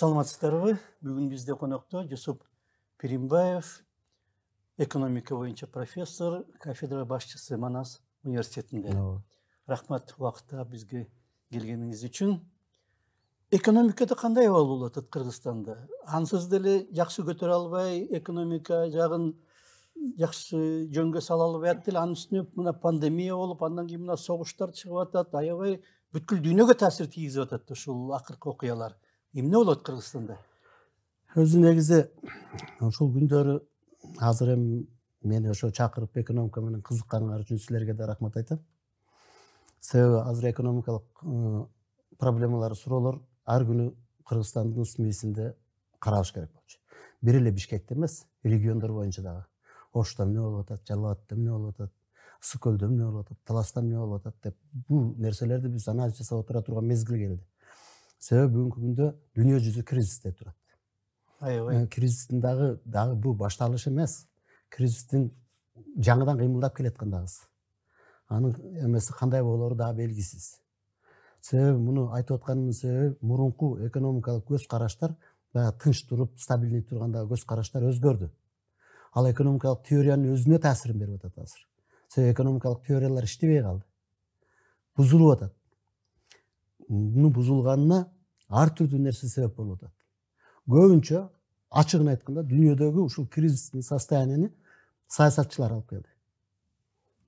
Саламатсыздарбы? Бүгүн бизде конокто Жусуп Пиримбаев, экономика боюнча профессор, кафедра башчысы Манас университетинде. Рахмат убакытта бизге келгениңиз үчүн. Экономикада кандай абал болуп атат Кыргызстанда? Ансыз деле жакшы көтөрө албай, экономика жагын жакшы жөнгө сала албай атты эле. Анын үстүнө мына пандемия болуп, андан кийин мына согуштар чыгып атат, аябай бүткүл дүйнөгө таасир тийгизип атат ушул акыркы окуялар. Эмне болот Кыргызстанда? Өзү негизи ушул күндөрү азыр эми мени ошо чакырып экономика менен кызыкканыңар үчүн силерге да рахмат айтам. Себеби азыр экономикалык проблемалар, суроолор ар күнү Кыргызстандын СМИсинде каралыш керек болчу. Бир эле Бишкекте эмес, региондор боюнча дагы. Ошто эмне болуп атат, Жалал Абадта эмне болуп атат, Ысык көлдө эмне болуп атат, Таласта эмне болуп атат деп бул нерселерди биз анализ жасап отура турган мезгил келди. Себеби бүгүнкү күндө дүйнө жүзү кризисте турат. Аябай. Кризистин дагы бул башталышы эмес. Кризистин жаңыдан кыймылдап келаткан дагысы. Анын эмеси кандай болору дагы белгисиз. Себеби муну айтып атканымдын себеби мурунку экономикалык көз караштар баягы тынч туруп, стабилдий тургандагы көз караштар өзгөрдү. Ал экономикалык теориянын өзүнө таасирин берип атат азыр. Себеби экономикалык теориялар иштебей калды. Бузулуп атат. Муну бузулганына ар түрдүү нерсе себеп болуп атат. Көбүнчө ачыгын айтканда дүйнөдөгү ушул кризистин состоянияны саясатчылар алып келди.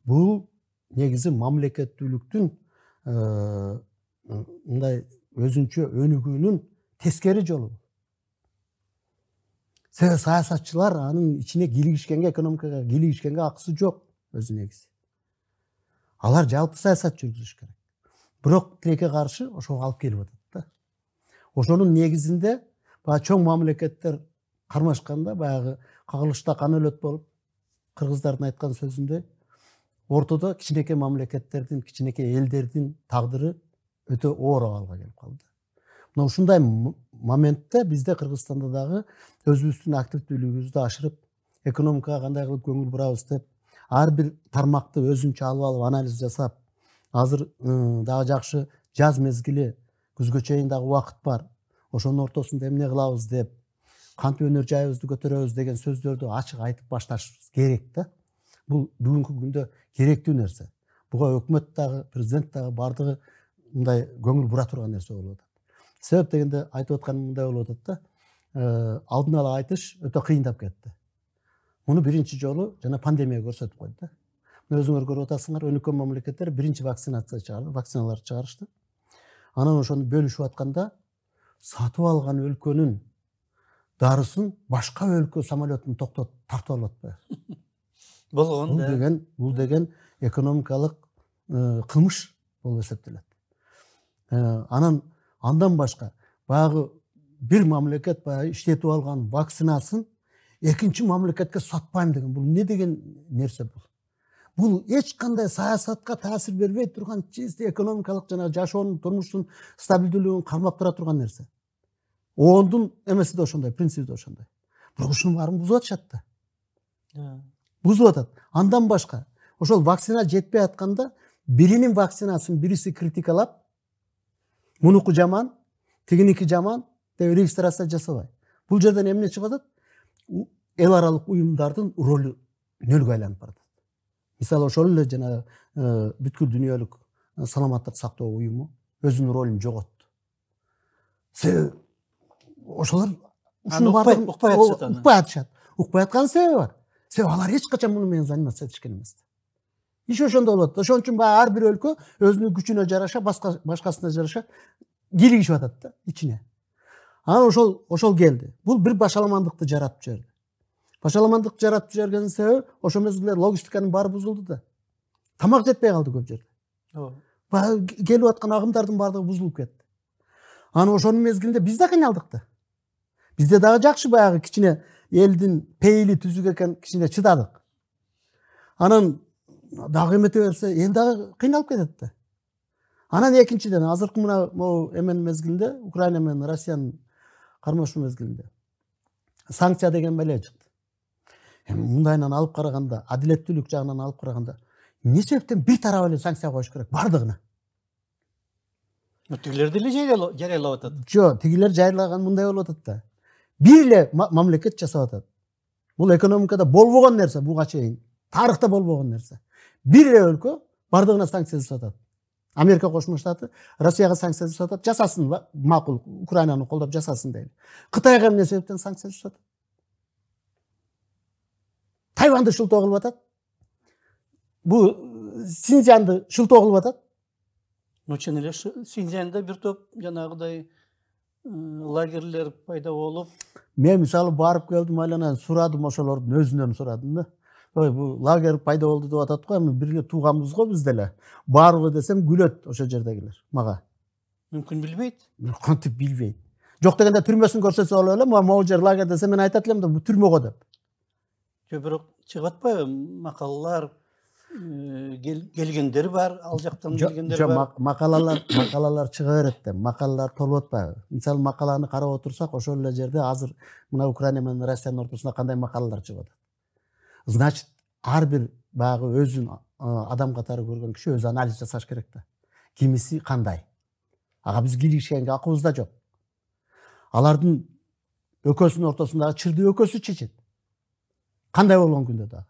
Бул негизи мамлекеттүүлүктүн мындай өзүнчө өнүгүүнүн тескери жолу. Себеби саясатчылар анын ичине кийлигишкенге, экономикага кийлигишкенге акысы жок өзү негизи. Алар жалпы саясат жүргүзүш керек. Бирок тилекке каршы ошого алып келип атат да. Ошонун негизинде баягы чоң мамлекеттер кармашканда баягы кагылышта кан өлөт болуп, кыргыздардын айткан сөзүндө ортодо кичинекей мамлекеттердин, кичинекей элдердин тагдыры өтө оор абалга келип калды. Мына ушундай моментте бизде Кыргызстанда дагы өзүбүздүн активдүүлүгүбүздү ашырып, экономикага кандай кылып көңүл бурабыз деп, ар бир тармакты өзүнчө алып анализ жасап, азыр дагы жакшы жаз мезгили, күзгө чейин дагы убакыт бар. Ошонун ортосунда эмне кылабыз деп, кантип өнөр жайыбызды көтөрөбүз деген сөздөрдү ачык айтып башташыбыз керек да. Бул бүгүнкү күндө керектүү нерсе. Буга өкмөт дагы, президент дагы бардыгы мындай көңүл бура турган нерсе болуп атат. Себеп дегенде айтып атканым мындай болуп атат да, алдын ала айтыш өтө кыйындап кетти. Муну биринчи жолу жана пандемия көрсөтүп койду да. Өзүңөр көрүп атасыңар, өнүккөн мамлекеттер биринчи вакциналар чыгарышты. Анан ошону бөлүшүп атканда сатып алган өлкөнүн дарысын башка өлкө самолетун токтотуп тартып алып атпайбы? Болгон да. Бул деген экономикалык кылмыш болуп эсептелет. Андан башка баягы бир мамлекет баягы иштетип алган вакцинасын экинчи мамлекетке сатпайм деген бул эмне деген нерсе бул? Бул эч кандай саясатка таасир бербей турган чисти экономикалык жана жашоонун, турмуштун стабилдүүлүгүн камап тура турган нерсе. ООНдун эмеси да ошондой, принциби да ошондой. Бирок ушунун баарын бузуп атышат да. Бузуп атат. Андан башка ошол вакцина жетпей атканда биринин вакцинасын бириси критикалап, мунуку жаман, тигиники жаман деп регистрация жасабай. Бул жерден эмне чыгып атат? Эл аралык уюмдардын ролу нөлгө айланып барат. Мисалы ошол эле жана бүткүл дүйнөлүк саламаттык сактоо уюму өзүнүн ролун жоготту. Себеби ошолор укпай атышат. Укпай аткан себеби бар. Себеби алар эч качан муну менен заниматься этишкен эмес. Иш ошондо болот. Ошон үчүн ар бир өлкө өзүнүн күчүнө жараша, башкасына жараша кийлигишип атат да ичине. Анан ошол келди. Бул бир башаламандыкты жаратып жиберди. Башаламандык жаратып жибергенин себеби ошол мезгилде логистиканын баары бузулду да. Тамак жетпей калды көп жерде. Келип аткан агымдардын баардыгы бузулуп кетти. Анан ошонун мезгилинде биз да кыйналдык да. Бизде дагы жакшы баягы кичине элдин пейили түзүк экен, кичине чыдадык. Анан дагы эмете берсе, эл дагы кыйналып кетет да. Анан экинчиден азыркы мына эмен мезгилинде, Украина менен Россиянын кармашуу мезгилинде санкция деген беле чыкты. Мындайынан алып караганда, адилеттүүлүк жагынан алып караганда, эмне себептен бир тарап эле санкция коюш керек бардыгына? Тигилер деле жарыялап атат. Жо, тигилер жайырлаган мындай болуп атат да. Бир эле мамлекет жасап атат. Бул экономикада болбогон нерсе, буга чейин тарыхта болбогон нерсе. Бир эле өлкө бардыгына санкция жасап атат. Америка Кошмо Штаты Россияга санкция жасап атат. Жасасын, макул, Украинаны колдоп жасасын дейли. Кытайга эмне себептен санкция жасап атат? Тайванды шылтоо кылып атат. Бу Синьцзянды шылтоо кылып атат. Чын эле Синьцзянда бир топ жанагыдай лагерлер пайда болуп. Мен мисалы барып келдим, айланан сурадым, ошолордун өзүнөн сурадым да. Ой, бул лагер пайда болду деп атат го, эми бир эле тууганбыз го биз деле. Барбы десем күлөт ошо жердегилер мага. Мүмкүн билбейт. Кантип билбейт. Жок дегенде түрмөсүн көрсөтсө болот эле, могу жер лагер десем мен айтат элем да, бул түрмөгө деп. Жо бирок чыгып атпайбы макалалар, келгендер бар, ал жактан келгендер бар. Макалалар чыга берет да, макалалар толуп атпайбы. Мисалы макаланы карап отурсак, ошол эле жерде азыр мына Украина менен Россиянын ортосунда кандай макалалар чыгып атат. Значит, ар бир баягы өзүн адам катары көргөн киши өзү анализ жасаш керек да. Кимиси кандай? Ага биз кийлигишкенге акыбызда жок. Алардын өкөсүнүн ортосундагы чырды өкөсү чечет. Кандай болгон күндө дагы.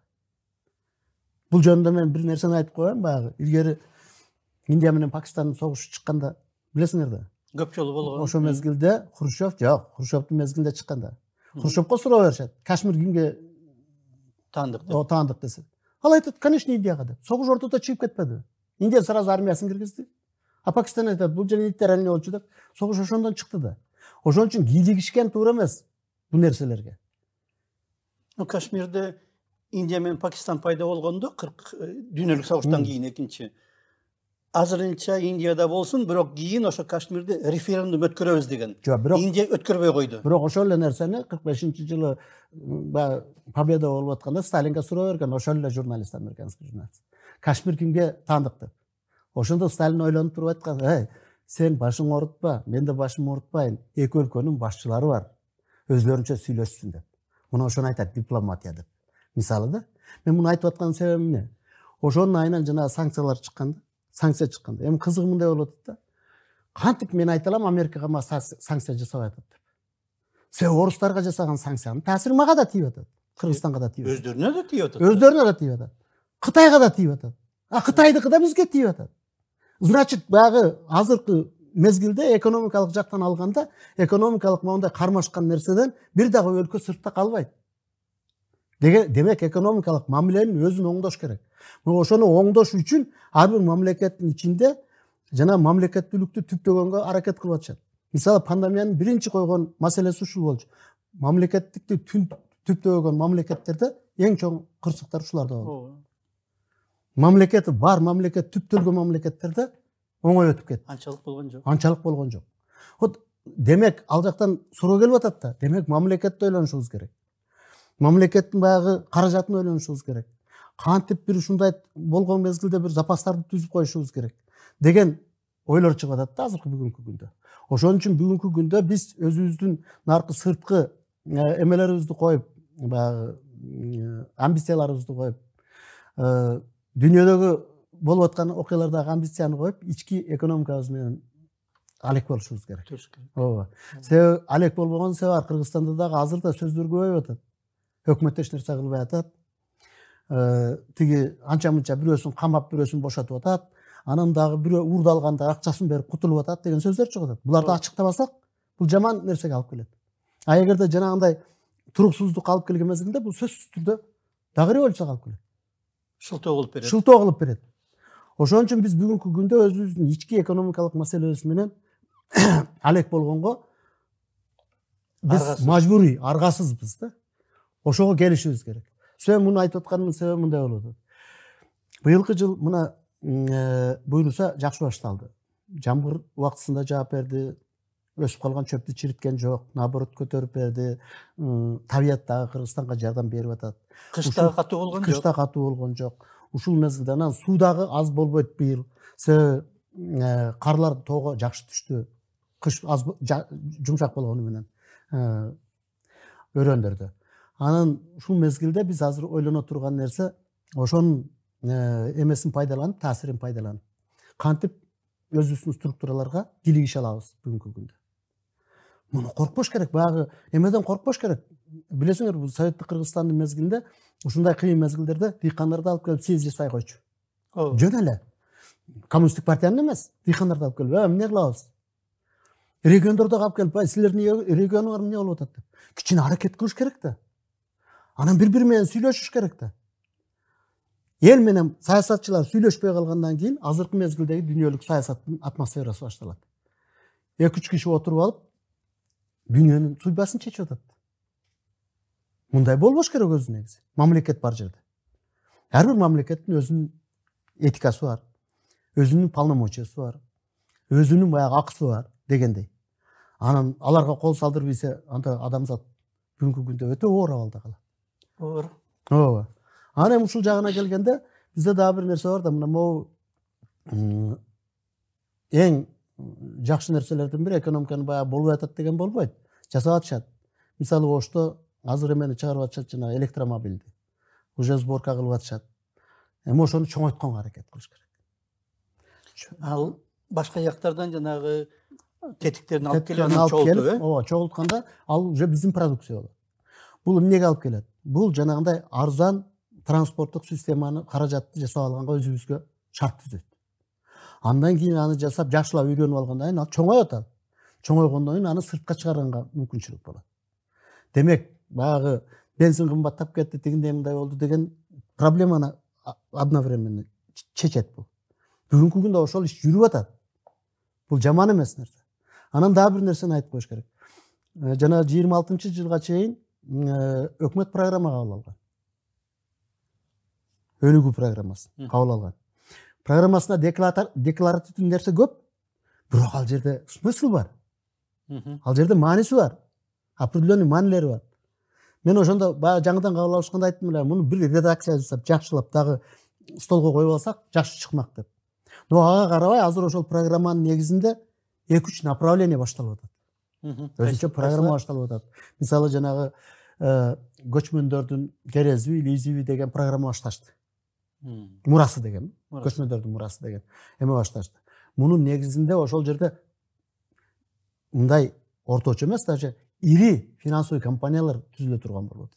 Бул жөнүндө мен бир нерсени айтып коеюн, баягы илгери Индия менен Пакистандын согушу чыкканда билесиңер да. Көп жолу болгон. Ошо мезгилде Хрущевдун мезгилинде чыкканда. Хрущевко суроо беришет. Кашмир кимге таандык деп. Таандык десе. Ал айтат, конечно, Индияга деп. Согуш ортодо чыгып кетпеди. Индия сразу армиясын киргизди. А Пакистан айтат, бул жер иттер эмне болчу деп. Согуш ошондон чыкты да. Ошон үчүн кийлигишкен туура эмес бул нерселерге. Кашмирде Индия менен Пакистан пайда болгондо 40 дүйнөлүк согуштан кийин экинчи. Азырынча Индияда болсун, бирок кийин ошо Кашмирде референдум өткөрөбүз деген. Индия өткөрбөй койду. Бирок ошол эле нерсени 45-жылы победа болуп атканда Сталинге суроо берген ошол эле журналист, американский журналист. Кашмир кимге таандык деп. Ошондо Сталин ойлонуп туруп айткан, сен башың оорутпа, мен да башымды оорутпайын. Эки өлкөнүн башчылары бар. Өзлөрүнчө сүйлөшсүн деп. Муну ошону айтат дипломатия деп. Мисалы да, мен муну айтып аткан себебим эмне? Ошонун айынан жана санкция чыкканда, эми кызыгы мындай болуп атат да. Кантип мен айта алам Америкага санкция жасабай атат деп. Себеби орустарга жасаган санкциянын таасири мага да тийип атат. Кыргызстанга да тийип атат. Өздөрүнө да тийип атат. Өздөрүнө да тийип атат. Кытайга да тийип атат. А Кытайдыкы да бизге тийип атат. Значит, баягы азыркы мезгилде экономикалык жактан алганда, экономикалык моундай кармашкан нерседен бир дагы өлкө сыртта калбайт. Демек экономикалык мамиленин өзүн оңдош керек. Ошону оңдош үчүн ар бир мамлекеттин ичинде жана мамлекеттүүлүктү түптөгөнгө аракет кылып атышат. Мисалы пандемиянын биринчи койгон маселеси ушул болчу. Мамлекеттикти түптөгөн мамлекеттерде эң чоң кырсыктар ушуларда болду. Мамлекети бар, мамлекет түптөлгөн мамлекеттерде оңой өтүп кетти. Анчалык болгон жок. Демек ал жактан суроо келип атат да. Демек мамлекетти ойлонушубуз керек. Мамлекеттин баягы каражатын ойлонушубуз керек. Кантип бир ушундай болгон мезгилде бир запастарды түзүп коюшубуз керек деген ойлор чыгып атат да азыркы бүгүнкү күндө. Ошон үчүн бүгүнкү күндө биз өзүбүздүн наркы сырткы эмелерибизди коюп, баягы амбицияларыбызды коюп, дүйнөдөгү болуп аткан окуялардагы амбицияны коюп, ички экономикабыз менен алек болушубуз керек. Ооба. Себеби алек болбогон себеби Кыргызстанда дагы азыр да сөздөр көбөйүп атат. Өкмөт эч нерсе кылбай атат. Тиги анча-мынча бирөөсүн камап, бирөөсүн бошотуп атат. Анан дагы бирөө уурдалганда акчасын берип кутулуп атат деген сөздөр чыгып атат. Буларды ачыктабасак, бул жаман нерсеге алып келет. А эгерде жанагындай туруксуздук алып келген мезгилде бул сөзсүз түрдө дагы революцияга алып келет. Шылтоо кылып берет. Шылтоо кылып берет. Ошон үчүн биз бүгүнкү күндө өзүбүздүн ички экономикалык маселебиз менен алек болгонго биз мажбурий, аргасызбыз да. Ошого келишибиз керек. Себеби муну айтып атканымдын себеби мындай болуп атат. Быйылкы жыл мына буюрса жакшы башталды. Жамгыр убактысында жаап берди. Өсүп калган чөптү чириткен жок, наоборот көтөрүп берди. Табият дагы Кыргызстанга жардам берип атат. Кышта катуу болгон жок. Кышта катуу болгон жок. Ушул мезгилде анан суу дагы аз болбойт быйыл. Себеби карлар тоого жакшы түштү. Кыш аз жумшак болгону менен өрөөндөрдө. Анан ушул мезгилде биз азыр ойлоно турган нерсе ошонун эмесин пайдаланып, таасирин пайдаланып. Кантип өзүбүздүн структураларга кийлигише алабыз бүгүнкү күндө. Муну коркпош керек, баягы эмеден коркпош керек. Билесиңер, бул Советтик Кыргызстандын мезгилинде ушундай кыйын мезгилдерде дыйкандарды алып келип съезд жасай койчу. Жөн эле. Коммунисттик партиянын эмес, дыйкандарды алып келип, эмне кылабыз? Региондордо алып келип, силердин регионуңар эмне болуп атат деп. Кичине аракет кылыш керек да. Анан бири менен сүйлөшүш керек да. Эл менен саясатчылар сүйлөшпөй калгандан кийин азыркы мезгилдеги дүйнөлүк саясаттын атмосферасы башталат. 2-3 киши отуруп алып, дүйнөнүн судьбасын чечип атат. Мындай болбош керек өзү негизи. Мамлекет бар жерде. Ар бир мамлекеттин өзүнүн этикасы бар, өзүнүн полномочиясы бар, өзүнүн баягы акысы бар дегендей. Анан аларга кол салдырып ийсе, анда адамзат бүгүнкү күндө өтө оор абалда калат. Оор. Ооба. Анан ушул жагына келгенде бизде дагы бир нерсе бар да, мына могу эң жакшы нерселердин бири экономиканы баягы болбой атат деген болбойт. Жасап атышат. Мисалы Ошто азыр эмени чыгарып атышат, жана электромобилди. Уже сборка кылып атышат. Эми ошону чоңойтконго аракет кылыш керек. Ал башка жактардан жанагы тетиктерин алып келип анан чогултуп, ооба, чогултканда ал уже биздин продукция болот. Бул эмнеге алып келет? Бул жанагындай арзан транспорттук системаны каражатты жасап алганга өзүбүзгө шарт түзөт. Андан кийин аны жасап, жакшылап үйрөнүп алгандан кийин ал чоңоет ал. Чоңойгондон кийин аны сыртка чыгарганга мүмкүнчүлүк болот. Демек, баягы бензин кымбаттап кетти, тигиндей мындай болду деген проблеманы одновременно чечет бул. Бүгүнкү күндө ошол иш жүрүп атат. Бул жаман эмес нерсе. Анан дагы бир нерсени айтып коюш керек. Жана 26-жылга чейин өкмөт программа кабыл алган. Өнүгүү программасын кабыл алган. Программасына декларативдүү нерсе көп, бирок ал жерде смысл бар. Ал жерде мааниси бар. Определенный маанилери бар. Мен ошондо баягы жаңыдан кабыл алышканда айттым эле, муну бир редакция жасап, жакшылап дагы столго коюп алсак, жакшы чыкмак деп. Но ага карабай, азыр ошол программанын негизинде 2-3 направление башталып атат. Өзүнчө программа башталып атат. Мисалы жанагы көчмөндөрдүн керезиби, лизиби деген программа башташты. Мурасы деген, көчмөндөрдүн мурасы деген эме башташты. Мунун негизинде ошол жерде мындай орточо эмес, даже ири финансовый компаниялар түзүлө турган болот.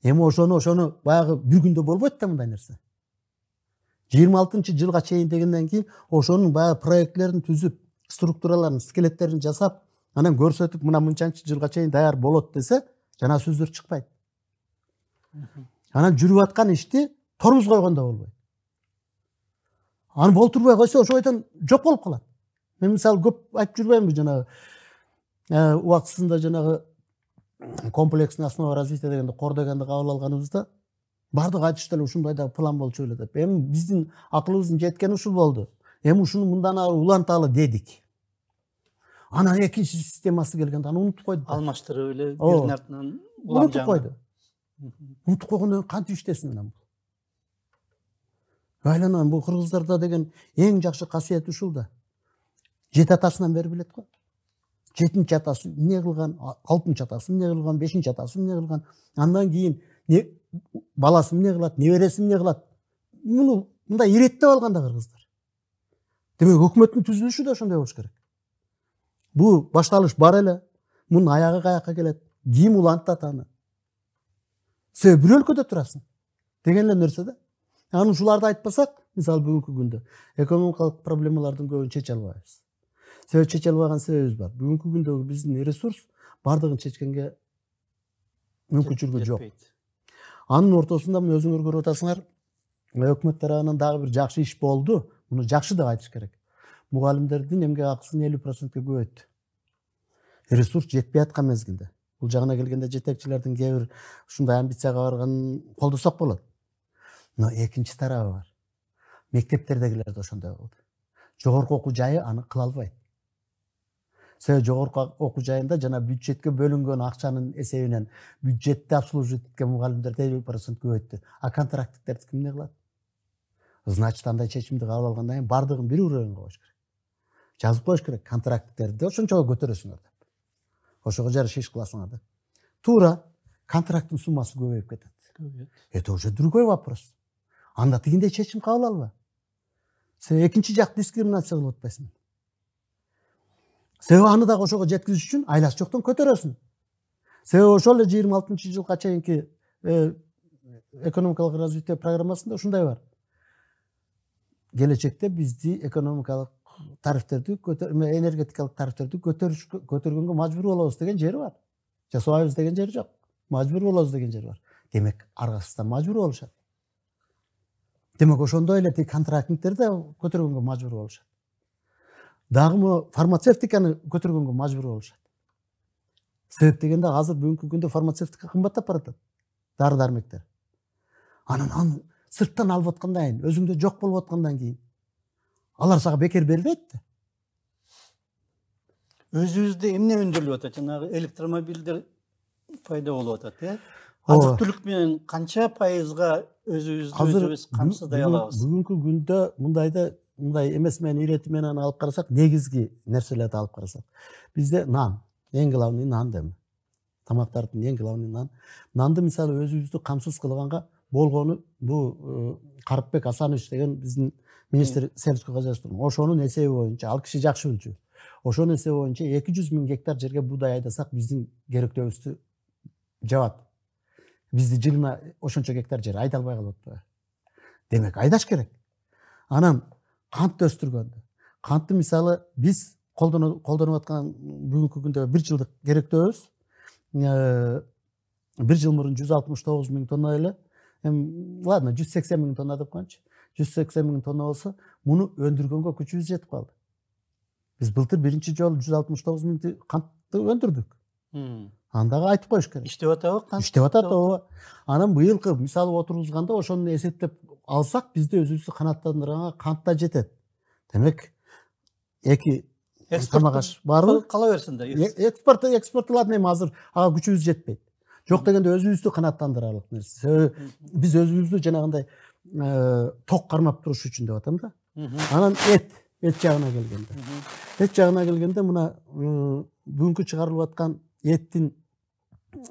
Эми ошону баягы бир күндө болбойт да мындай нерсе. 26-жылга чейин дегенден кийин ошонун баягы проектлерин түзүп, структураларын, скелеттерин жасап, анан көрсөтүп, мына мынчанчы жылга чейин даяр болот десе, жана сөздөр чыкпайт. Анан жүрүп аткан ишти тормуз койгондо болбойт. Аны болтурбай койсо ошойдон жок болуп калат. Мен мисалы көп айтып жүрбөймүнбү, жанагы убактысында жанагы комплексный основа развития дегенде, кор дегенди кабыл алганыбызда бардыгы айтышты эле ушундай да план болчу эле деп. Эми биздин акылыбыздын жеткени ушул болду. Эми ушуну мындан ары уланталы дедик. Анан экинчи системасы келгенде аны унутуп койду. Алмаштырып эле биринин артынан унутуп койду. Унутуп койгондон кантип иштесин анан? Айланан бул кыргыздарда деген эң жакшы касиет ушул да. 7 атасынан бери билет го. 7-нчи атасы эмне кылган, 6-нчы атасы эмне кылган, 5-нчи атасы эмне кылган, андан кийин баласы эмне кылат, небереси эмне кылат. Муну мындай иреттеп алган да кыргыздар. Демек, өкмөттүн түзүлүшү да ошондой болуш керек. Бул башталыш бар эле. Мунун аягы каяка келет? Ким улантат аны? Сен бир өлкөдө турасың деген эле нерсе да. Анан ушуларды айтпасак, мисалы бүгүнкү күндө экономикалык проблемалардын көбүн чече албайбыз. Себеби чече албаган себебибиз бар. Бүгүнкү күндөгү биздин ресурс бардыгын чечкенге мүмкүнчүлүгү жок. Анын ортосунда мына өзүңөр көрүп атасыңар, өкмөт тарабынан дагы бир жакшы иш болду. Муну жакшы деп айтыш керек. Мугалимдердин эмгек акысын 50%ке көбөйттү. Ресурс жетпей аткан мезгилде. Бул жагына келгенде жетекчилердин кээ бир ушундай амбицияга барганын колдосок болот. Но экинчи тарабы бар. Мектептердегилер да ошондой болду. Жогорку окуу жайы аны кыла албайт. Себеби жогорку окуу жайында жана бюджетке бөлүнгөн акчанын эсебинен бюджетти обслуживать эткен мугалимдерди 50% көбөйттү. А контрактиктерди ким эмне кылат? Значит, андай чечимди кабыл алгандан кийин бардыгын бир уровеньге коюш керек. Жазып коюш керек, контрактиктерди ошончого көтөрөсүңөр деп. Ошого жараша иш кыласыңар да. Туура контракттын суммасы көбөйүп кетет. Это уже другой вопрос. Анда тигиндей чечим кабыл алба. Сен экинчи жак дискриминация кылып атпайсың. Себеби аны дагы ошого жеткизиш үчүн айласы жоктон көтөрөсүң. Себеби ошол эле 26-жылга чейинки экономикалык развитие программасында ушундай бар. Келечекте бизди экономикалык тарифтерди, энергетикалык тарифтерди көтөргөнгө мажбур болобуз деген жери бар. Жасабайбыз деген жери жок. Мажбур болобуз деген жери бар. Демек аргасыздан мажбур болушат. Демек ошондой эле тиги контрактниктер да көтөргөнгө мажбур болушат. Дагы фармацевтиканы көтөргөнгө мажбур болушат. Себеп дегенде азыр бүгүнкү күндө фармацевтика кымбаттап баратат. Дары-дармектер. Анан сырттан алып аткандан кийин, өзүңдө жок болуп аткандан кийин алар сага бекер бербейт да. Өзүбүздө эмне өндүрүлүп атат? Жанагы электромобилдер пайда болуп атат, э? Азык-түлүк менен канча пайызга өзүбүз камсыздай алабыз? Бүгүнкү күндө мындай эмес менен ирети менен алып карасак, негизги нерселерди алып карасак, бизде нан, эң главный нан дем. Тамактардын эң главный нан. Нанды мисалы өзүбүздү камсыз кылганга болгону бул Карыпбек Асанович деген биздин министр сельского хозяйства. Ошонун эсеби боюнча, ал киши жакшы билчү. Ошонун эсеби боюнча 200 000 гектар жерге буудай айдасак, биздин керектөөбүздү жабат. Бизди жылына ошончо гектар жер айдалбай калып атпайбы? Демек айдаш керек. Анан кантты өстүргөндө. Кантты мисалы биз колдонуп аткан бүгүнкү күндө 1 жылдык керектөөбүз 1 жыл мурун 169 000 тонна эле. Ладно, 180 000 тонна деп коёнчу. 180 000 тонна болсо, муну өндүргөнгө күчүбүз жетип калды. Биз былтыр биринчи жолу 169 000 кантты өндүрдүк. Андагы айтып коюш керек. Иштеп атабы? Иштеп атат, ооба. Анан быйылкы мисалы отургузганда ошону эсептеп алсак, бизде өзүбүздү канааттандырганга кант да жетет. Демек, эки тамагаш барбы? Кала берсин да. Экспорттолат эми азыр ага күчүбүз жетпейт. Жок дегенде өзүбүздү канааттандырарлык нерсе. Себеби биз өзүбүздү жанагындай ток кармап туруш үчүн деп атам да. Анан эт жагына келгенде. Эт жагына келгенде мына бүгүнкү чыгарылып аткан эттин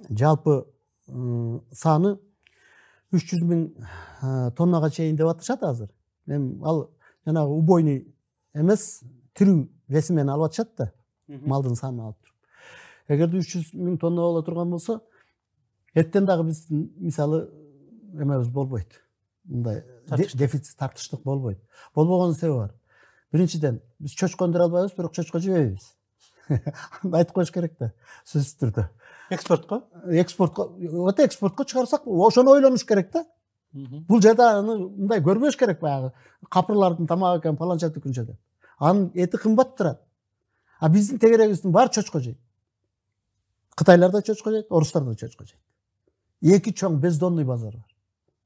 жалпы саны 300 000 тоннага чейин деп атышат азыр. Эми ал жанагы убойный эмес, тирүү веси менен алып атышат да. Малдын санын алып туруп. Эгерде 300 000 тонна боло турган болсо, эттен дагы биз мисалы эмебиз болбойт. Мындай дефицит, тартыштык болбойт. Болбогонун себеби бар. Биринчиден, биз чөчкө өндүрө албайбыз, бирок чөчкө жебейбиз. Айтып коюш керек да, сөзсүз түрдө. Экспортко? Экспортко чыгарсак, ошону ойлонуш керек да. Бул жерде аны мындай көрбөш керек баягы. Капырлардын тамагы экен, паланча түкүнчө деп. Анын эти кымбат турат. А биздин тегерегибиздин баары чөчкө жейт. Кытайлар да чөчкө жейт, орустар да чөчкө жейт. Эки чоң бездонный базар бар.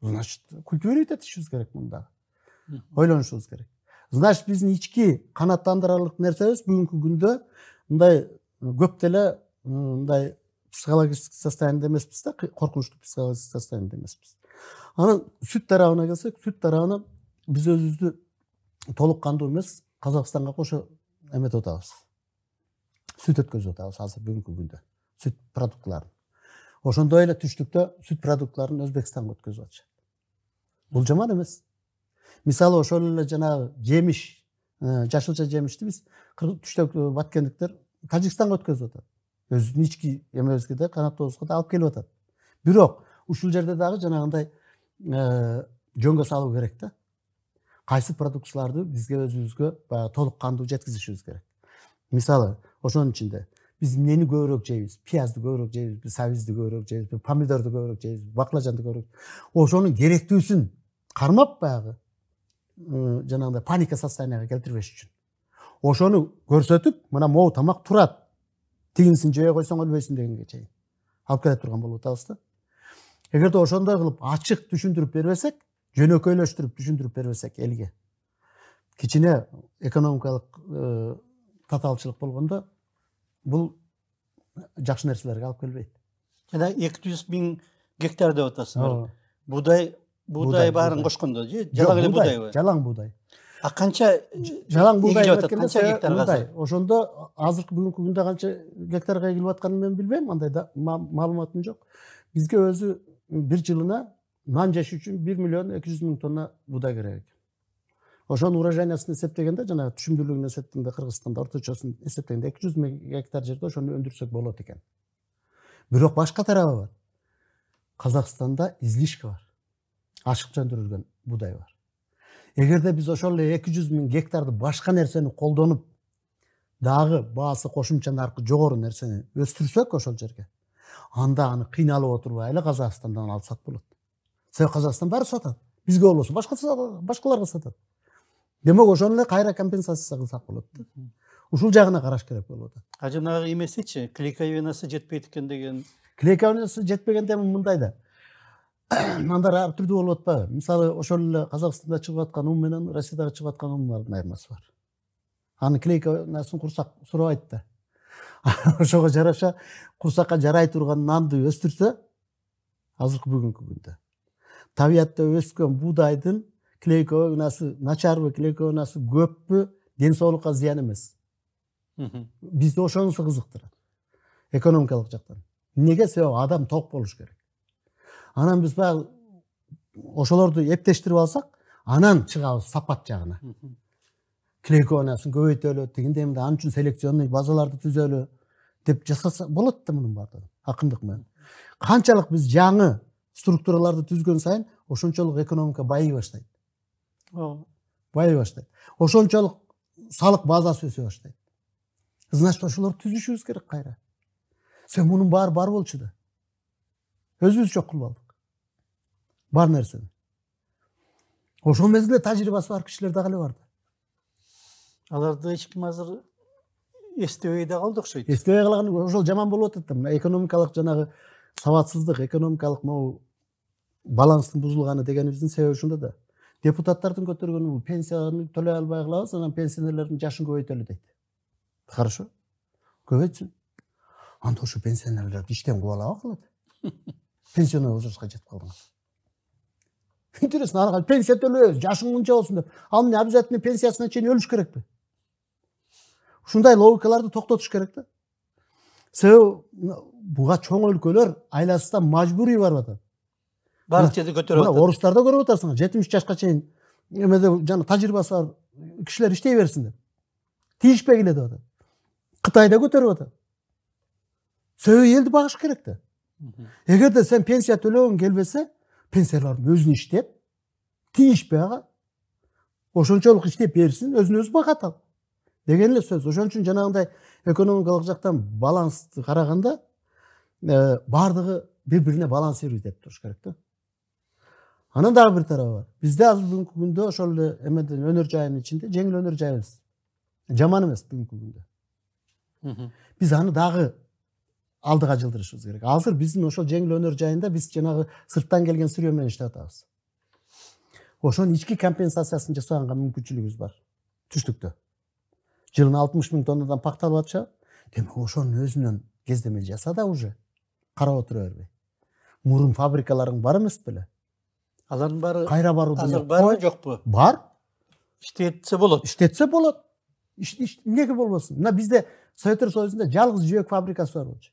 Значит, культивировать этишибиз керек мында. Ойлонушубуз керек. Значит, биздин ички канааттандырарлык нерсебиз бүгүнкү күндө мындай көп деле мындай психологический состояниеде эмеспиз да, коркунучтуу психологический состояниеде эмеспиз. Анан сүт тарабына келсек, сүт тарабына биз өзүбүздү толук кандуу эмес, Казакстанга кошо эметип атабыз. Сүт өткөзүп атабыз азыр бүгүнкү күндө. Сүт продуктларын. Ошондой эле түштүктө сүт продуктларын Өзбекстанга өткөзүп атышат. Бул жаман эмес. Мисалы ошол эле жанагы жемиш, жашылча жемишти биз түштүктө баткендиктер Тажикстанга өткөзүп атат. Өзүнүн ички эмебизге да, канатыбызга да алып келип атат. Бирок ушул жерде дагы жанагындай жөнгө салуу керек да. Кайсы продукцияларды бизге өзүбүзгө баягы толук кандуу жеткизишибиз керек. Мисалы, ошонун ичинде биз эмнени көбүрөөк жейбиз? Пиязды көбүрөөк жейбизби, сабизди көбүрөөк жейбизби, помидорду көбүрөөк жейбизби, баклажанды көбүрөөк. Ошонун керектүүсүн кармап баягы жанагындай паника состоянияга келтирбеш үчүн. Ошону көрсөтүп, мына могу тамак турат. Тигинсин жебей койсоң өлбөйсүн дегенге чейин алып келе турган болуп атабыз да. Эгерде ошондой кылып ачык түшүндүрүп бербесек, жөнөкөйлөштүрүп түшүндүрүп бербесек элге, кичине экономикалык татаалчылык болгондо бул жакшы нерселерге алып келбейт. Жана 200 000 гектар деп атасыңар. Буудай баарын кошкондо же, жалаң эле буудайбы? Жалаң буудай. А канча жалаң буудай канча гектарга? Ошондо азыркы бүгүнкү күндө канча гектарга эгилип атканын мен билбейм, андай да маалыматым жок. Бизге өзү бир жылына нан жеш үчүн 1 200 000 тонна буудай керек. Ошонун урожайнысын эсептегенде, жана түшүмдүүлүгүн эсептегенде Кыргызстанда орточосун эсептегенде 200 000 гектар жерде ошону өндүрсөк болот экен. Бирок башка тарабы бар. Казакстанда излишка бар. Ашыкча өндүрүлгөн будай бар. Эгерде биз ошол эле 200 000 гектарды башка нерсени колдонуп, дагы баасы кошумча наркы жогору нерсени өстүрсөк ошол жерге, анда аны кыйналып отурбай эле Казакстандан алсак болот. Себеби Казакстан баары сатат. Бизге болбосо башкаларга сатат. Демек ошону эле кайра компенсация кылсак болот. Ушул жагына караш керек болуп атат. А жанагы эмесичи, клейковинасы жетпейт экен деген. Клейковинасы жетпегенде мындай да. Андар ар түрдүү болуп атпайбы? Мисалы, ошол эле Казакстанда чыгып аткан ун менен Россиядагы чыгып аткан ундардын айырмасы бар. Аны клейковинасын курсак сурабайт да. Ошого жараша курсакка жарай турган нанды өстүрсө, азыркы бүгүнкү күндө табиятта өскөн будайдын клейковинасы начарбы, клейковинасы көппү, ден соолукка зыян эмес. Бизди ошонусу кызыктырат. Экономикалык жактан. Неге? Себеби адам ток болуш керек. Анан биз баягы ошолорду эптештирип алсак, анан чыгабыз сапат жагына. Клейковинасын көбөйтөлү, тигиндей мындай ан үчүн селекционный базаларды түзөлү деп жасаса болот да мунун баардыгы акындык менен. Канчалык биз жаңы структураларды түзгөн сайын ошончолук экономика байый баштайт. Байый баштайт. Ошончолук салык базасы өсө баштайт. Значит, ошолорду түзүшүбүз керек кайра. Сен мунун баары бар болчу да. Өзүбүз жок кылып алдык. Бар нерсени. Ошол мезгилде тажрыйбасы бар кишилер дагы эле бар да. Аларды эч ким азыр эстебей да калды окшойт. Эстебей калган ошол жаман болуп атат да. Мына экономикалык жанагы сабатсыздык, экономикалык могу баланстын бузулганы дегенибиздин себеби ушунда да. Депутаттардын көтөргөнү пенсияны төлөй албай калабыз, анан пенсионерлердин жашын көбөйтөлү дейт. Хорошо. Көбөйтсүн. Анда ошо пенсионерлерди иштен кууп алабы кылат. Пенсионный возрастка жетип калган. Интересно, ага пенсия төлөбөз, жашың мынча болсун деп. Ал эмне обязательно пенсиясына чейин өлүш керекпи? Ушундай логикаларды токтотуш керек да. Себеби буга чоң өлкөлөр айласында мажбурий барып атат. Баардык жерде көтөрүп атат. Орустарда көрүп атасың, 70 жашка чейин эмеде жана тажрыйбасы бар кишилер иштей берсин деп. Тийишпегиле деп атат. Кытайда көтөрүп атат. Себеби элди багыш керек да. Эгерде сен пенсия төлөгүң келбесе, пенсиялардын өзүн иштеп, тийишпей ага. Ошончолук иштеп берсин, өзүн өзү багат ал. Деген эле сөз. Ошон үчүн жанагындай экономикалык жактан балансты караганда баардыгы бири-бирине баланс деп туруш керек да. Анан дагы бир тарабы бар. Бизде азыр бүгүнкү күндө ошол эле эмеден өнөр жайынын ичинде жеңил өнөр жайыбыз. Жаман эмес бүгүнкү күндө. Биз аны дагы алдыга жылдырышыбыз керек. Азыр биздин ошол жеңил өнөр жайында биз жанагы сырттан келген сырьё менен иштеп атабыз. Ошонун ички компенсациясын жасаганга мүмкүнчүлүгүбүз бар. Түштүктө. Жылына 60 000 тоннадан пакталып атышат. Демек ошонун өзүнөн кездеме жаса да уже. Карап отура бербей. Мурун фабрикаларың бар эмес беле? Алардын баары кайра баруу азыр барбы жокпу? Бар. Иштетсе болот. Иштетсе болот. Эмнеге болбосун? Мына бизде Советтер Союзунда жалгыз жибек фабрикасы бар болчу.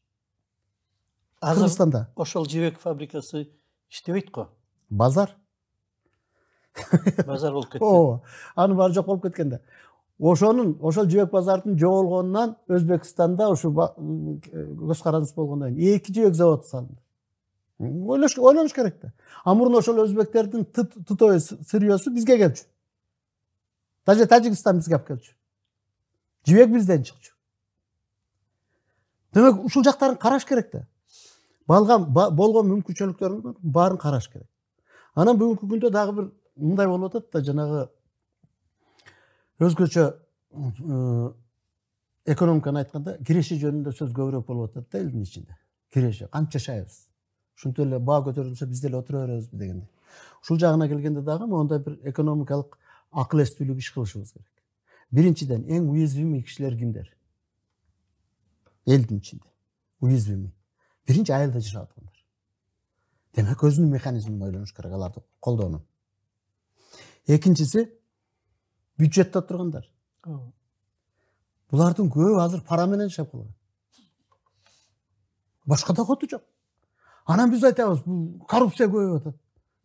Кыргызстанда. Ошол жибек фабрикасы иштебейт го. Базар. Базар болуп кетти. Ооба. Анын баары жок болуп кеткен да. Ошол жибек базардын жоголгонунан Өзбекстанда ошо көз карандысы болгондон кийин 2 жибек заводу салынды. Ойлонуш керек да. А мурун ошол өзбектердин тытой сырьёсу бизге келчү. Даже Тажикстан бизге алып келчү. Жибек бизден чыкчу. Демек ушул жактарын караш керек да. Болгон мүмкүнчүлүктөрдүн баарын караш керек. Анан бүгүнкү күндө дагы бир мындай болуп атат да, жанагы өзгөчө экономиканы айтканда киреше жөнүндө сөз көбүрөөк болуп атат да элдин ичинде. Киреше кантип жашайбыз? Ушинтип эле баа көтөрүлсө биз деле отура беребизби дегенде. Ушул жагына келгенде дагы мондай бир экономикалык акыл эстүүлүк иш кылышыбыз керек. Биринчиден эң уязвимый кишилер кимдер? Элдин ичинде. Уязвимый. Биринчи айылда жашап аткандар. Демек өзүнүн механизмин ойлонуш керек аларды колдоонун. Экинчиси бюджетте тургандар. Булардын көбү азыр пара менен жашап калган. Башка да көтү жок. Анан биз айтабыз, бул коррупция көбөйүп атат.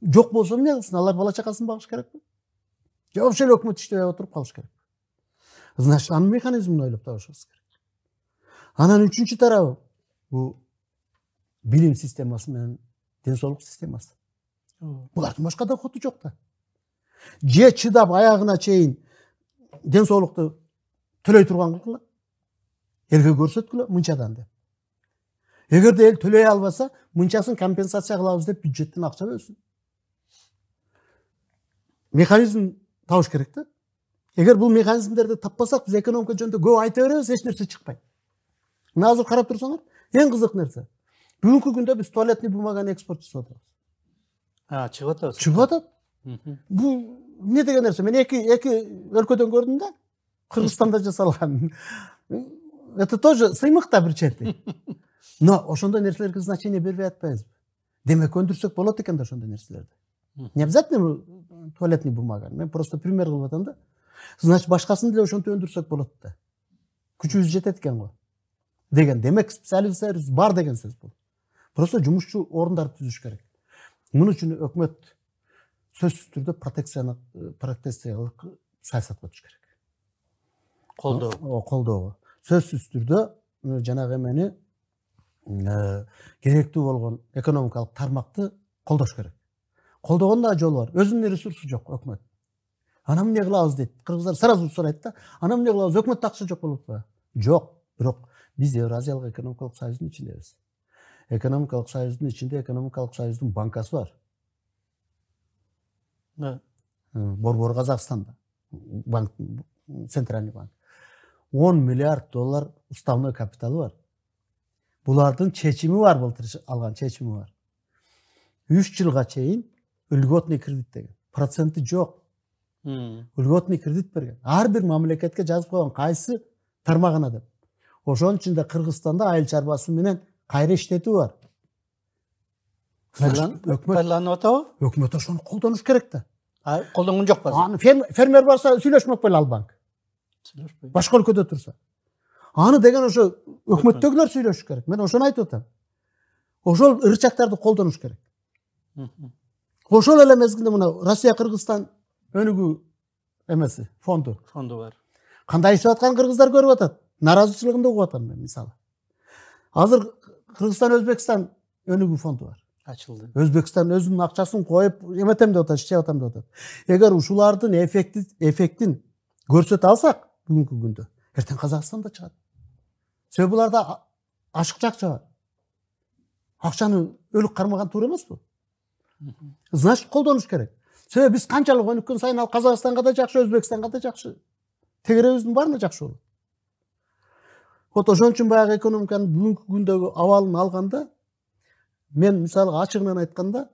Жок болсо эмне кылсын? Алар бала чакасын багыш керекпи? же вообще өкмөт иштебей отуруп калыш керек. Значит, анын механизмин ойлоп табышыбыз керек. Анан үчүнчү тарабы бул билим системасы менен ден соолук системасы. Булардын башка доходу жок да. Же чыдап аягына чейин ден соолукту төлөй турган кылгыла, элге көрсөткүлө мынчадан деп. Эгерде эл төлөй албаса, мынчасын компенсация кылабыз деп бюджеттен акча бөлсүн. Механизм табыш керек да. Эгер бул механизмдерди таппасак, биз экономика жөнүндө көп айта беребиз, эч нерсе чыкпайт. Мына азыр карап турсаңар, эң кызык нерсе. Бүгүнкү күндө биз туалетный бумаганы экспорт жасап атабыз. Чыгып атабыз. Чыгып атат. Бул эмне деген нерсе? Мен эки өлкөдөн көрдүм да. Кыргызстанда жасалган. Это тоже сыймык да бир чети. Но ошондой нерселерге значение бербей атпайбызбы? Демек өндүрсөк болот экен да ошондой нерселерди. Не обязательно туалетный бумага. Мен просто пример кылып атам да. Значит, башкасын деле ошентип өндүрсөк болот да. Күчүбүз жетет экен го. Деген демек специалисттер бар деген сөз бул. Просто жумушчу орундарды түзүш керек. Муну үчүн өкмөт сөзсүз түрдө протекциялык саясатка өтүш керек. Колдоо. Сөзсүз түрдө жанагы эмени керектүү болгон экономикалык тармакты колдош керек. Колдогондун да жолу бар. Өзүнүн ресурсу жок өкмөт. Ана эмне кылабыз дейт. Кыргыздар сразу сурайт да. Ана эмне кылабыз? Өкмөттө акча жок болуп атпайбы? Жок. Бирок биз Евразиялык экономикалык союздун ичиндебиз. Экономикалык союздун ичинде экономикалык союздун банкасы бар. Борбор Казакстанда. Банк, центральный банк. 10 миллиард доллар уставной капиталы бар. Булардын чечими бар, былтыр алган чечими бар. 3 жылга чейин льготный кредит деген. Проценти жок. Льготный кредит берген. Ар бир мамлекетке жазып койгон кайсы тармагына деп. Ошонун ичинде Кыргызстанда айыл чарбасы менен кайра иштетүү бар. Пайдаланып атабы? Өкмөт ошону колдонуш керек да. Колдонгон жок базар. Аны фермер барса сүйлөшмөк беле ал банк. Сүйлөшпөй. Башка өлкөдө турса. Аны деген ошо өкмөттөгүлөр сүйлөшүш керек. Мен ошону айтып атам. Ошол ырчактарды колдонуш керек. Ошол эле мезгилде мына Россия Кыргызстан өнүгүү эмеси, фонду бар. Кандай ишип атканын кыргыздар көрүп атат. Наразычылыгын угуп атам мен мисалы. Азыр Кыргызстан Өзбекстан өнүгүү фонду бар. Ачылды. Өзбекстан өзүнүн акчасын коюп эметем деп атат, иштеп атам деп атат. Эгер ушулардын эффектин көрсөтө алсак бүгүнкү күндө, эртең Казакстанда чыгат. Себеби буларда ашыкча акча бар. Акчаны өлүк кармаган туура эмеспи? Значит, колдонуш керек. Себеби биз канчалык өнүккөн сайын ал Казакстанга да жакшы, Өзбекстанга да жакшы. Тегеребиздин баарына жакшы болот. Вот ошон үчүн баягы экономиканын бүгүнкү күндөгү абалын алганда, мен мисалы ачыгынан айтканда,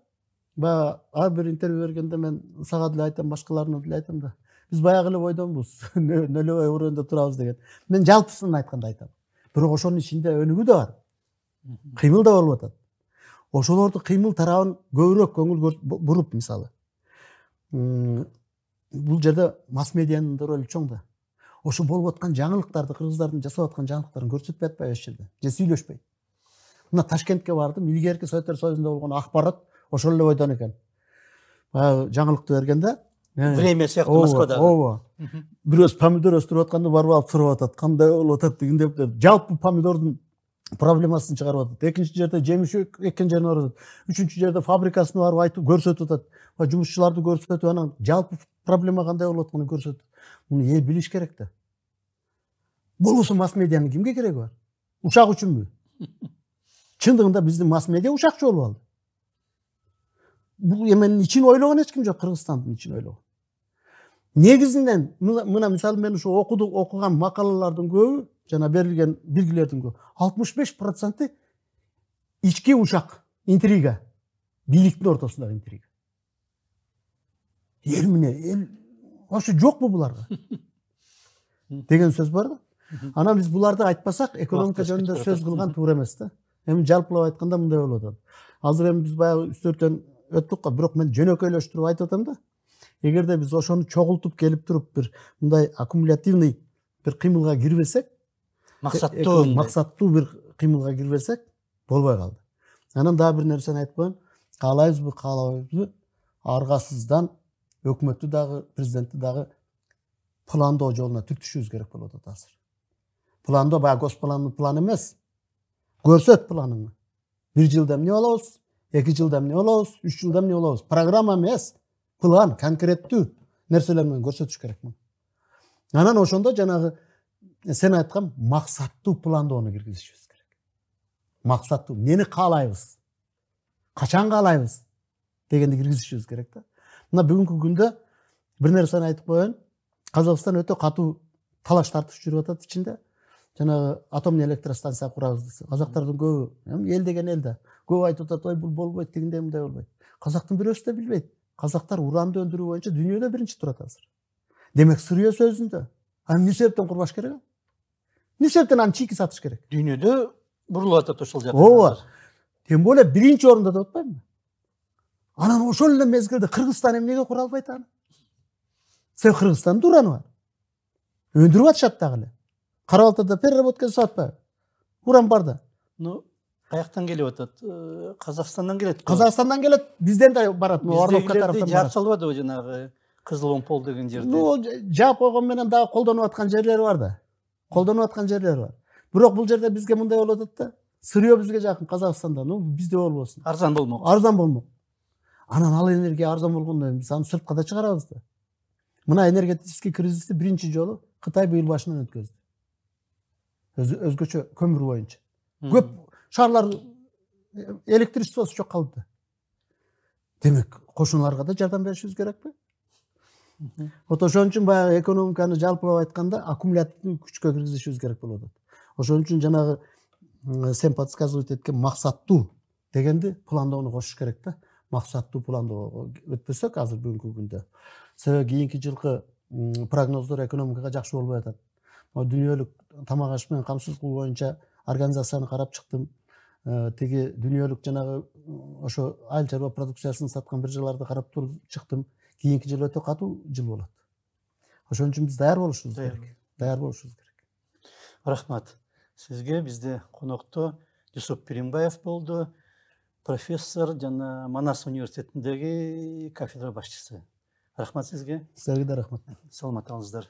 баягы ар бир интервью бергенде мен сага деле айтам, башкаларына деле айтам да. Биз баягы эле бойдонбуз, нөлөбөй өрөөндө турабыз деген. Мен жалпысын айтканда айтам. Бирок ошонун ичинде өнүгүү да бар. Кыймыл да болуп атат. Ошолорду кыймыл тарабын көбүрөөк көңүл буруп мисалы. Бул жерде масс медианын да ролу чоң да. Ошо болуп аткан жаңылыктарды, кыргыздардын жасап аткан жаңылыктарын көрсөтпөй атпайбы эч жерде. Же сүйлөшпөй. Мына Ташкентке бардым, илгерки Советтер Союзунда болгон акпарат ошол эле бойдон экен. Баягы жаңылыкты бергенде время сыяктуу Москвада. Ооба. Бирөөс помидор өстүрүп атканда барып алып сурап атат, кандай болуп атат деген деп. Жалпы помидордун проблемасын чыгарып атат. Экинчи жерде жемишөк эккен жерин оротот. Үчүнчү жерде фабрикасын барып айтып көрсөтүп атат. Жумушчуларды көрсөтүп, анан жалпы проблема кандай болуп атканын көрсөтүп. Муну эл билиш керек да. Болбосо масс медианын кимге кереги бар? Ушак үчүнбү? Чындыгында биздин масс медиа ушакчы болуп алды. Бул эменин ичин ойлогон эч ким жок, Кыргызстандын ичин ойлогон. Негизинен мына мисалы мен ушу окуган макалалардын көбү, жана берилген билгилердин көбү 65% ички ушак, интрига, бийликтин ортосундагы интрига. Эл менен эл вообще жокпу буларга? Деген сөз бар да. Анан биз буларды айтпасак, экономика жөнүндө сөз кылган туура эмес да. Эми жалпылап айтканда мындай болуп атат. Азыр эми биз баягы үстөртөн өттүк го, бирок мен жөнөкөйлөштүрүп айтып атам да. Эгерде биз ошону чогултуп келип туруп бир мындай аккумулятивный бир кыймылга кирбесек, максаттуу бир кыймылга кирбесек болбой калды. Анан дагы бир нерсени айтып коеюн. Каалайбызбы, каалабайбызбы, аргасыздан өкмөттү дагы президентти дагы пландоо жолуна түртүшүбүз керек болуп атат азыр. Пландоо баягы госпландын планы эмес. Көрсөт планыңды. 1 жылда эмне болобуз, 2 жылда эмне болобуз, 3 жылда эмне болобуз. Программа эмес, план, конкреттүү нерселер менен көрсөтүш керек. Анан ошондо жанагы сен айткан максаттуу пландоону киргизишибиз керек. Максаттуу, эмнени каалайбыз, качан каалайбыз дегенди киргизишибиз керек да. Мына бүгүнкү күндө бир нерсени айтып коеюн. Казакстан өтө катуу талаш тартыш жүрүп атат ичинде. Жанагы атомный электростанция курабыз десе, казактардын көбү, эл деген эл да, көбү айтып атат, ой бул болбойт, тигиндей мындай болбойт. Казактын бирөөсү да билбейт. Казактар уранды өндүрүү боюнча дүйнөдө биринчи турат азыр. Демек сырье сөзүндө. Аны эмне себептен курбаш керек? Эмне себептен аны чийки сатыш керек? Дүйнөдө бурулуп атат ошол жакта. Ооба. Тем более биринчи орунда деп атпаймынбы? Анан ошол эле мезгилде Кыргызстан эмнеге кура албайт аны? Себеби Кыргызстандын ураны бар. Өндүрүп атышат дагы эле. Кара-Балтада переработка жасап атпайбы? Уран бар да. Ну, каяктан келип атат? Казакстандан келет. Казакстандан келет, бизден да барат. Орновка тараптан барат. Жаап салбадыбы жанагы Кызыл Омпол деген жерде? Ну, жаап койгон менен дагы колдонуп аткан жерлери бар да. Колдонуп аткан жерлери бар. Бирок бул жерде бизге мындай болуп атат да. Сырье бизге жакын Казакстанда, ну бизде болбосун. Арзан болмок. Арзан болмок. Анан ал энергия арзан болгондон кийин биз аны сыртка да чыгарабыз да. Мына энергетический кризисти биринчи жолу Кытай быйыл башынан өткөздү. Өзгөчө көмүр боюнча. Көп шаарлар электричествосу жок калды да. Демек, кошуналарга да жардам беришибиз керекпи? Вот ошон үчүн баягы экономиканы жалпылап айтканда аккумулятивдүү күчкө киргизишибиз керек болуп атат. Ошон үчүн жанагы сен подсказывать эткен максаттуу дегенди пландоону кошуш керек да. Максаттуу пландоо өтпөсөк азыр бүгүнкү күндө. Себеби кийинки жылкы прогноздор экономикага жакшы болбой атат. Дүйнөлүк тамак аш менен камсыздык боюнча организацияны карап чыктым. Тиги дүйнөлүк жанагы ошо айыл чарба продукциясын саткан биржаларды карап туруп чыктым. Кийинки жыл өтө катуу жыл болот. Ошон үчүн биз даяр болушубуз керек. Даяр болушубуз керек. Рахмат. Сизге бизде конокто Жусуп Пиримбаев болду, профессор жана Манас университетиндеги кафедра башчысы. Рахмат сизге. Сизге да рахмат. Саламат болуңуздар.